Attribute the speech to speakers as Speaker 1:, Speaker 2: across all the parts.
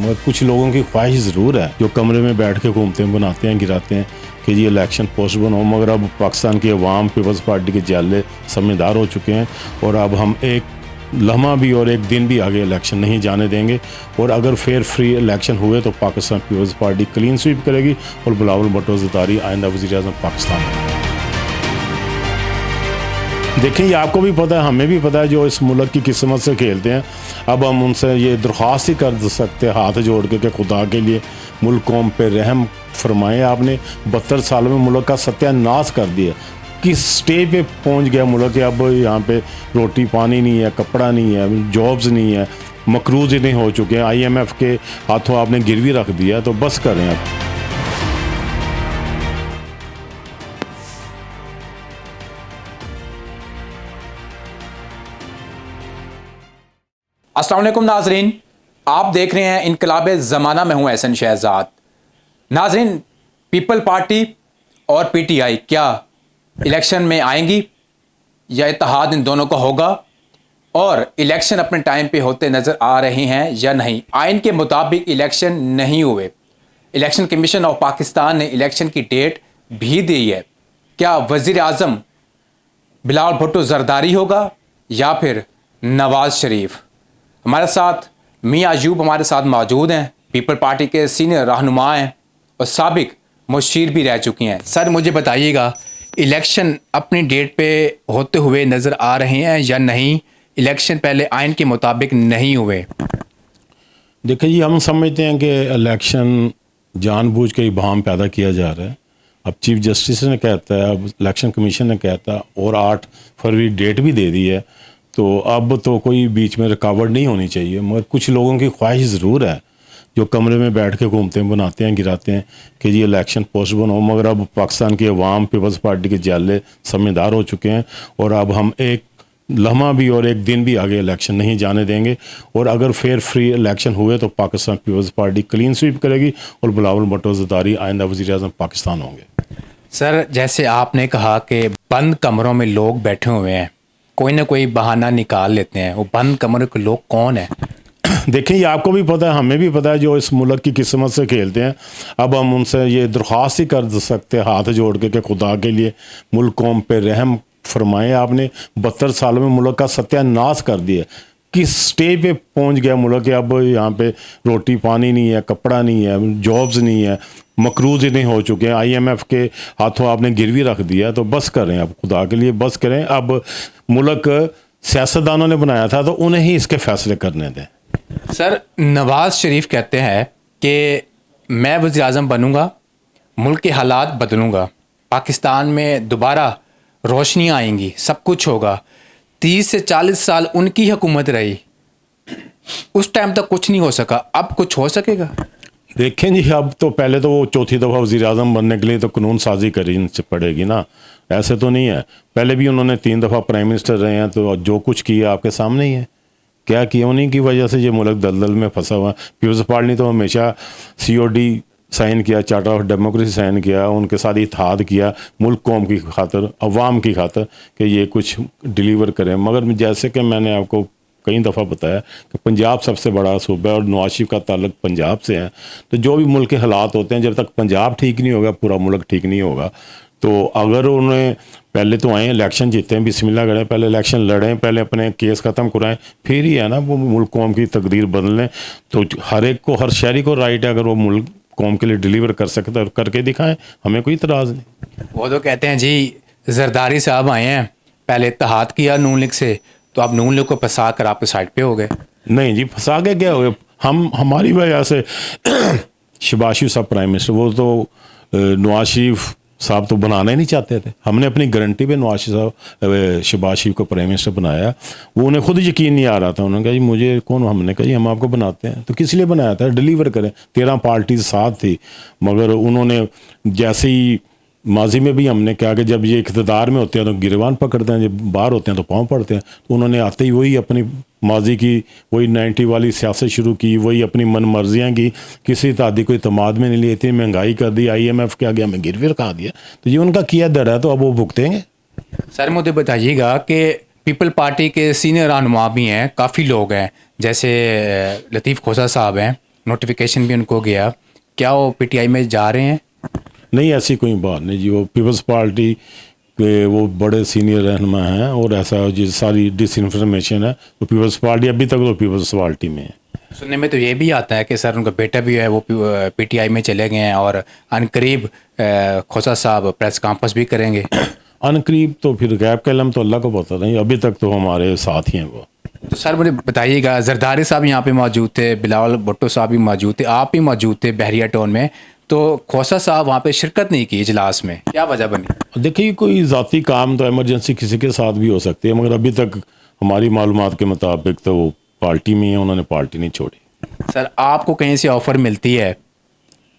Speaker 1: मगर कुछ लोगों की ख्वाहिश ज़रूर है जो कमरे में बैठ के घूमते हैं, बनाते हैं, गिराते हैं कि ये इलेक्शन पोस्टपोन हो। मगर अब पाकिस्तान की अवाम पीपल्स पार्टी के जाले समझदार हो चुके हैं और अब हम एक लम्हा भी और एक दिन भी आगे इलेक्शन नहीं जाने देंगे। और अगर फेयर फ्री इलेक्शन हुए तो पाकिस्तान पीपल्स पार्टी क्लीन स्वीप करेगी और बिलावल भुट्टो ज़रदारी आइंदा वज़ीर-ए-आज़म पाकिस्तान है। देखिए, ये आपको भी पता है, हमें भी पता है, जो इस मुल्क की किस्मत से खेलते हैं। अब हम उनसे ये दरख्वास्त ही कर सकते हैं हाथ जोड़ के कि खुदा के लिए मुल्क कौम पे रहम फरमाएं। आपने 72 सालों में मुल्क का सत्यानाश कर दिया। किस स्टेज पे पहुंच गया मुल्क कि अब यहाँ पे रोटी पानी नहीं है, कपड़ा नहीं है, जॉब्स नहीं है, मकरूज इतने हो चुके हैं, IMF के हाथों आपने गिरवी रख दिया। तो बस करें अब।
Speaker 2: अस्सलाम वालेकुम नाजरीन, आप देख रहे हैं इनकलाब ज़माना में हूं एहसन शहजाद। नाजरीन, पीपल पार्टी और PTI क्या इलेक्शन में आएंगी या इत्तेहाद इन दोनों का होगा, और इलेक्शन अपने टाइम पे होते नज़र आ रहे हैं या नहीं। आइन के मुताबिक इलेक्शन नहीं हुए। इलेक्शन कमीशन ऑफ पाकिस्तान ने इलेक्शन की डेट भी दी है। क्या वज़ीर आज़म बिलावल भुट्टो ज़रदारी होगा या फिर नवाज़ शरीफ? हमारे साथ मियां अयूब हमारे साथ मौजूद हैं, पीपल पार्टी के सीनियर रहनुमा हैं और साबिक मुशीर भी रह चुकी हैं। सर, मुझे बताइएगा, इलेक्शन अपनी डेट पे होते हुए नज़र आ रहे हैं या नहीं? इलेक्शन पहले आइन के मुताबिक नहीं हुए।
Speaker 1: देखिए जी, हम समझते हैं कि इलेक्शन जानबूझ के इबाहम पैदा किया जा रहा है। अब चीफ जस्टिस ने कहता है, अब इलेक्शन कमीशन ने कहता है, और 8 फरवरी डेट भी दे दी है। तो अब तो कोई बीच में रुकावट नहीं होनी चाहिए। मगर कुछ लोगों की ख्वाहिश ज़रूर है जो कमरे में बैठ के घूमते हैं, बनाते हैं, गिराते हैं कि ये इलेक्शन पोस्टपोन हो। मगर अब पाकिस्तान की अवाम पीपल्स पार्टी के जाले समझदार हो चुके हैं और अब हम एक लम्हा भी और एक दिन भी आगे इलेक्शन नहीं जाने देंगे। और अगर फेयर फ्री इलेक्शन हुए तो पाकिस्तान पीपल्स पार्टी क्लीन स्वीप करेगी और बिलावल भुट्टो ज़रदारी आइंदा वज़ीर-ए-आज़म पाकिस्तान होंगे।
Speaker 2: सर, जैसे आपने कहा कि बंद कमरों में लोग बैठे हुए हैं, कोई ना कोई बहाना निकाल लेते हैं, वो बंद कमरों के लोग कौन है?
Speaker 1: देखिए, ये आपको भी पता है, हमें भी पता है, जो इस मुल्क की किस्मत से खेलते हैं। अब हम उनसे ये दरख्वास्त ही कर सकते हैं हाथ जोड़ के कि खुदा के लिए मुल्क कौम पे रहम फरमाएं। आपने 72 सालों में मुल्क का सत्यानाश कर दिया। किस स्टेज पे पहुंच गया मुल्क कि अब यहाँ पे रोटी पानी नहीं है, कपड़ा नहीं है, जॉब्स नहीं है, मकरूज इतने हो चुके हैं, IMF के हाथों आपने गिरवी रख दिया। तो बस करें अब, खुदा के लिए बस करें। अब मुल्क सियासतदानों ने बनाया था तो उन्हें ही इसके फैसले करने दें।
Speaker 2: सर, नवाज़ शरीफ कहते हैं कि मैं वज़ीर आज़म बनूंगा, मुल्क के हालात बदलूंगा, पाकिस्तान में दोबारा रोशनी आएंगी, सब कुछ होगा। 30 से 40 साल उनकी हुकूमत रही, उस टाइम तक कुछ नहीं हो सका, अब कुछ हो सकेगा?
Speaker 1: देखें जी, अब तो पहले तो वो चौथी दफ़ा वज़ीर-ए-आज़म बनने के लिए तो कानून साजी करनी पड़ेगी ना। ऐसे तो नहीं है, पहले भी उन्होंने 3 दफ़ा प्राइम मिनिस्टर रहे हैं, तो जो कुछ किया आपके सामने ही है। क्या किया, उन्हीं की वजह से ये मुल्क दलदल में फंसा हुआ। पीपल्स पार्टी ने तो हमेशा COD साइन किया, चार्टर ऑफ डेमोक्रेसी साइन किया, उनके साथ इत्तेहाद किया मुल्क कौम की खातर, अवाम की खातर कि ये कुछ डिलीवर करें। मगर जैसे कि मैंने आपको कई दफ़ा बताया कि पंजाब सबसे बड़ा सूबा है और नवाज शरीफ का ताल्लुक पंजाब से है। तो जो भी मुल्क के हालात होते हैं, जब तक पंजाब ठीक नहीं होगा पूरा मुल्क ठीक नहीं होगा। तो अगर उन्हें पहले तो आए, इलेक्शन जीते हैं, बिस्मिल्लाह करें, पहले इलेक्शन लड़ें, पहले अपने केस ख़त्म कराएं, फिर ही है ना वो मुल्क कौम की तकदीर बदलें। तो हर एक को, हर शहरी को राइट है, अगर वो मुल्क कौम के लिए डिलीवर कर सकता है करके दिखाएं, हमें कोई इतराज़ नहीं।
Speaker 2: वो तो कहते हैं जी, ज़रदारी साहब आए हैं, पहले इत्तेहाद किया नून लीग से, तो आप नून लीग को फंसा कर आपके साइड पे हो गए।
Speaker 1: नहीं जी, फंसा के क्या हो गए, हमारी वजह से शहबाज शरीफ साहब प्राइम मिनिस्टर, वो तो नवाज शरीफ साहब तो बनाना ही नहीं चाहते थे। हमने अपनी गारंटी पे नवाज साहब शहबाज शरीफ को प्राइम मिनिस्टर बनाया। वो उन्हें खुद यकीन नहीं आ रहा था। उन्होंने कहा जी मुझे कौन, हमने कहा जी हम आपको बनाते हैं। तो किस लिए बनाया था, डिलीवर करें। 13 पार्टी साथ थी, मगर उन्होंने जैसे ही माजी में भी हमने कहा कि जब ये इक़्तिदार में होते हैं तो गिरवान पकड़ते हैं, जब बाहर होते हैं तो पाँव पड़ते हैं। तो उन्होंने आते ही वही अपनी माजी की वही 90 वाली सियासत शुरू की, वही अपनी मन मर्जियाँ की, किसी तादी को इतमाद में नहीं ली, इतनी महंगाई कर दी, IMF के आगे हमें गिरवी रखा दिया। तो ये उनका किया दर है, तो अब वो भुगतेंगे।
Speaker 2: सर, मुझे बताइएगा कि पीपल पार्टी के सीनियर रहनुमा भी हैं, काफ़ी लोग हैं, जैसे लतीफ़ खोसा साहब हैं, नोटिफिकेशन भी उनको गया, क्या वो पीटीआई में जा रहे हैं?
Speaker 1: नहीं, ऐसी कोई बात नहीं जी। वो पीपल्स पार्टी के वो बड़े सीनियर रहनुमा हैं, और ऐसा जी सारी डिसइंफॉर्मेशन है तो पीपल्स पार्टी अभी तक तो पीपल्स पार्टी में है।
Speaker 2: सुनने में तो ये भी आता है कि सर उनका बेटा भी है वो पीटीआई में चले गए हैं और अनकरीब खोसा साहब प्रेस कॉन्फ्रेंस भी करेंगे।
Speaker 1: अनकरीब तो फिर गैप कलम तो अल्लाह को पता नहीं, अभी तक तो हमारे साथ ही हैं वो।
Speaker 2: तो सर मुझे बताइएगा, जरदारी साहब यहाँ पे मौजूद थे, बिलावल भुट्टो साहब भी मौजूद थे, आप भी मौजूद थे बहरिया टाउन में, तो खोसा साहब वहाँ पे शिरकत नहीं की इजलास में, क्या वजह बनी?
Speaker 1: देखिए, कोई ज़ाती काम तो इमरजेंसी किसी के साथ भी हो सकती है, मगर अभी तक हमारी मालूमात के मुताबिक तो वो पार्टी में है, उन्होंने पार्टी नहीं छोड़ी।
Speaker 2: सर आपको कहीं से ऑफ़र मिलती है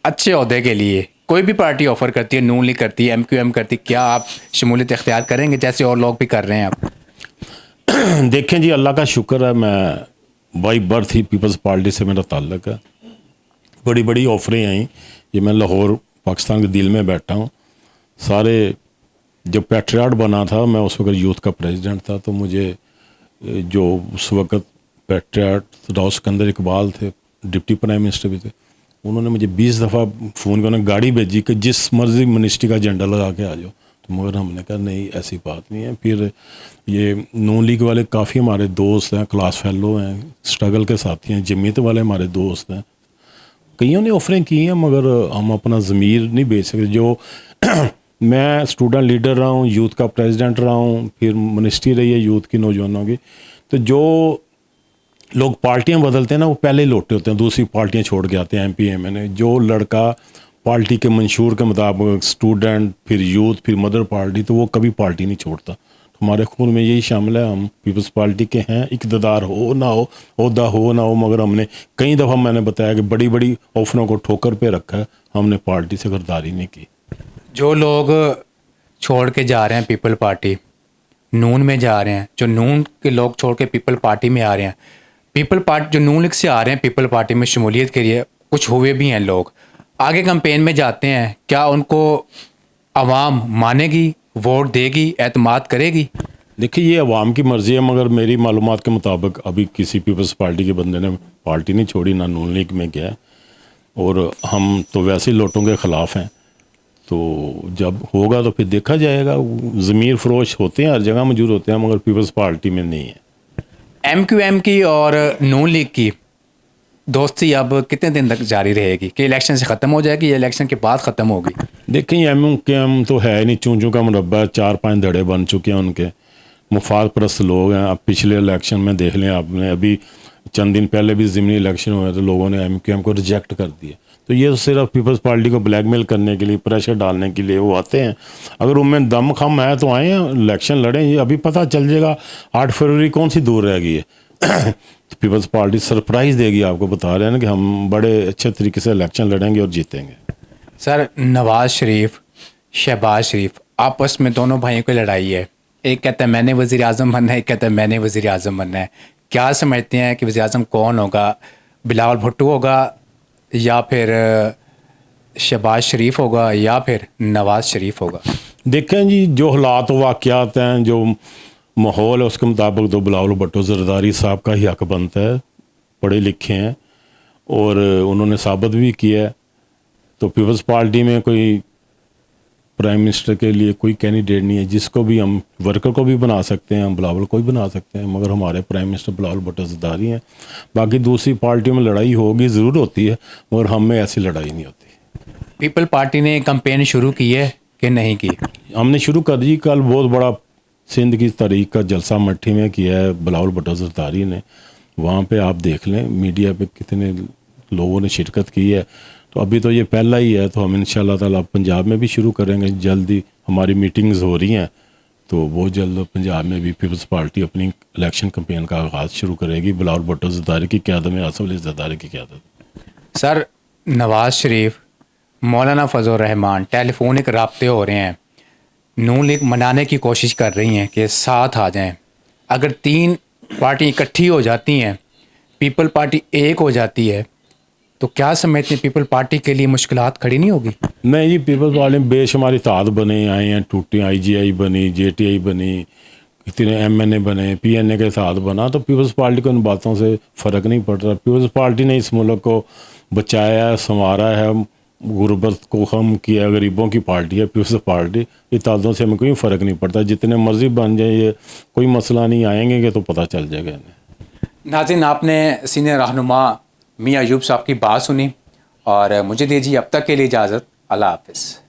Speaker 2: अच्छे ओहदे के लिए, कोई भी पार्टी ऑफ़र करती है, नून लीग करती है, एमक्यूएम करती है, क्या आप शमूलियत इख्तियार करेंगे जैसे और लोग भी कर रहे हैं अब?
Speaker 1: देखें जी, अल्लाह का शुक्र है, मैं बाई बर्थ ही पीपल्स पार्टी से मेरा ताल्लुक है। बड़ी बड़ी ऑफरें आई, ये मैं लाहौर पाकिस्तान के दिल में बैठा हूँ। सारे जब पैट्रियाट बना था, मैं उस वक्त यूथ का प्रेसिडेंट था, तो मुझे जो उस वक्त पैट्रियाट राव सिकंदर इकबाल थे, डिप्टी प्राइम मिनिस्टर भी थे, उन्होंने मुझे 20 दफ़ा फ़ोन किया, उन्होंने गाड़ी भेजी कि जिस मर्जी मिनिस्ट्री का झंडा लगा के आ जाओ, तो मगर हमने कहा नहीं, ऐसी बात नहीं है। फिर ये नून लीग वाले काफ़ी हमारे दोस्त हैं, क्लास फेलो हैं, स्ट्रगल के साथी हैं, जमीयत वाले हमारे दोस्त हैं, कईयों ने ऑफरें की हैं, मगर हम अपना ज़मीर नहीं बेच सकते। जो मैं स्टूडेंट लीडर रहा हूँ, यूथ का प्रेसिडेंट रहा हूँ, फिर मिनिस्ट्री रही है यूथ की, नौजवानों की, तो जो लोग पार्टियां बदलते हैं ना, वो पहले ही लौटे होते हैं, दूसरी पार्टियां छोड़ के आते हैं। एमपी एमएनए जो लड़का पार्टी के मंशूर के मुताबिक स्टूडेंट, फिर यूथ, फिर मदर पार्टी, तो वो कभी पार्टी नहीं छोड़ता। हमारे खून में यही शामिल है, हम पीपल्स पार्टी के हैं, इक़्तिदार हो ना हो, ओहदा हो ना हो, मगर हमने कई दफ़ा, मैंने बताया कि बड़ी बड़ी ऑफरों को ठोकर पे रखा है, हमने पार्टी से गद्दारी नहीं की।
Speaker 2: जो लोग छोड़ के जा रहे हैं पीपल पार्टी, नून में जा रहे हैं, जो नून के लोग छोड़ के पीपल पार्टी में आ रहे हैं, पीपल पार्टी जो नून लीग से आ रहे हैं पीपल पार्टी में शमूलियत के लिए, कुछ हुए भी हैं लोग, आगे कैंपेन में जाते हैं, क्या उनको आवाम मानेगी, वोट देगी, एतमाद करेगी?
Speaker 1: देखिए, ये अवाम की मर्ज़ी है, मगर मेरी मालूमात के मुताबिक अभी किसी पीपल्स पार्टी के बंदे ने पार्टी नहीं छोड़ी, ना नून लीग में गया, और हम तो वैसे ही लोटों के ख़िलाफ़ हैं। तो जब होगा तो फिर देखा जाएगा। ज़मीर फरोश होते हैं, हर जगह मौजूद होते हैं, मगर पीपल्स पार्टी में नहीं है।
Speaker 2: एमक्यूएम की और नून लीग की दोस्ती अब कितने दिन तक जारी रहेगी, कि इलेक्शन से ख़त्म हो जाएगी या इलेक्शन के बाद ख़त्म होगी?
Speaker 1: देखें, एम तो है नहीं, चूं चूं का मुरब्बा, 4-5 धड़े बन चुके हैं उनके, मुफाद परस्त लोग हैं। अब पिछले इलेक्शन में देख लें आपने, अभी चंद दिन पहले भी ज़िमनी इलेक्शन हुए तो लोगों ने एमक्यूएम को रिजेक्ट कर दिया। तो ये सिर्फ पीपल्स पार्टी को ब्लैकमेल करने के लिए, प्रेशर डालने के लिए वो आते हैं। अगर उनमें दम खम है तो आए, इलेक्शन लड़ें। ये अभी पता चल जाएगा 8 फरवरी कौन सी दूर रह गई है। तो पीपल्स पार्टी सरप्राइज़ देगी आपको, बता रहे हैं ना कि हम बड़े अच्छे तरीके से इलेक्शन लड़ेंगे और जीतेंगे।
Speaker 2: सर नवाज़ शरीफ, शहबाज शरीफ, आपस में दोनों भाइयों की लड़ाई है, एक कहता है मैंने वज़ीर आज़म बनना है, एक कहता है मैंने वज़ीर आज़म बनना है। क्या समझते हैं कि वज़ीर आज़म कौन होगा, बिलावल भुट्टो होगा या फिर शहबाज शरीफ होगा या फिर नवाज़ शरीफ होगा?
Speaker 1: देखें जी, जो हालात वाक़यात हैं, जो माहौल है, उसके मुताबिक तो बिलावल भुट्टो ज़रदारी साहब का ही हक बनता है, पढ़े लिखे हैं और उन्होंने साबित भी किया है। तो पीपल्स पार्टी में कोई प्राइम मिनिस्टर के लिए कोई कैंडिडेट नहीं है, जिसको भी हम वर्कर को भी बना सकते हैं, हम बिलावल को भी बना सकते हैं, मगर हमारे प्राइम मिनिस्टर बिलावल भुट्टो ज़रदारी हैं। बाकी दूसरी पार्टियों में लड़ाई होगी, ज़रूर होती है, मगर हम में ऐसी लड़ाई नहीं होती।
Speaker 2: पीपल पार्टी ने कैंपेन शुरू की है कि नहीं की?
Speaker 1: हमने शुरू कर दी, कल बहुत बड़ा सिंध की तारीख का जलसा मट्ठी में किया है बिलावल भुट्टो ज़रदारी ने। वहाँ पे आप देख लें, मीडिया पे कितने लोगों ने शिरकत की है। तो अभी तो ये पहला ही है, तो हम इंशाल्लाह ताला पंजाब में भी शुरू करेंगे। जल्दी हमारी मीटिंग्स हो रही हैं, तो बहुत जल्द पंजाब में भी पीपल्स पार्टी अपनी इलेक्शन कैंपेन का आगाज़ शुरू करेगी, बिलावल भुट्टो ज़रदारी की क़यादत में, आसिफ अली ज़रदारी की क़यादत।
Speaker 2: सर नवाज़ शरीफ, मौलाना फजल रहमान टेलीफोनिक राब्ते हो रहे हैं, नून लीग मनाने की कोशिश कर रही हैं कि साथ आ जाएं। अगर तीन पार्टी इकट्ठी हो जाती हैं, पीपल पार्टी एक हो जाती है, तो क्या समझते हैं पीपल पार्टी के लिए मुश्किलात खड़ी नहीं होगी?
Speaker 1: नहीं जी, पीपल्स पार्टी में बेशुमारी ताद बने आए हैं, टूटी IGI बनी, JTI बनी, इतने MNA बने, PNA के साथ बना, तो पीपल्स पार्टी को इन बातों से फ़र्क नहीं पड़ रहा। पीपल्स पार्टी ने इस मुल्क को बचाया है, संवारा है, गुर्बत को कम किया, गरीबों की पार्टी है पीपल्स पार्टी। इत्यादों से हमें कोई फ़र्क नहीं पड़ता, जितने मर्जी बन जाए, ये कोई मसला नहीं, आएंगे कि तो पता चल जाएगा इन्हें।
Speaker 2: नाज़रीन, आपने सीनियर रहनुमा मियां अयूब साहब की बात सुनी और मुझे दीजिए अब तक के लिए इजाज़त। अल्लाह हाफ़िज़।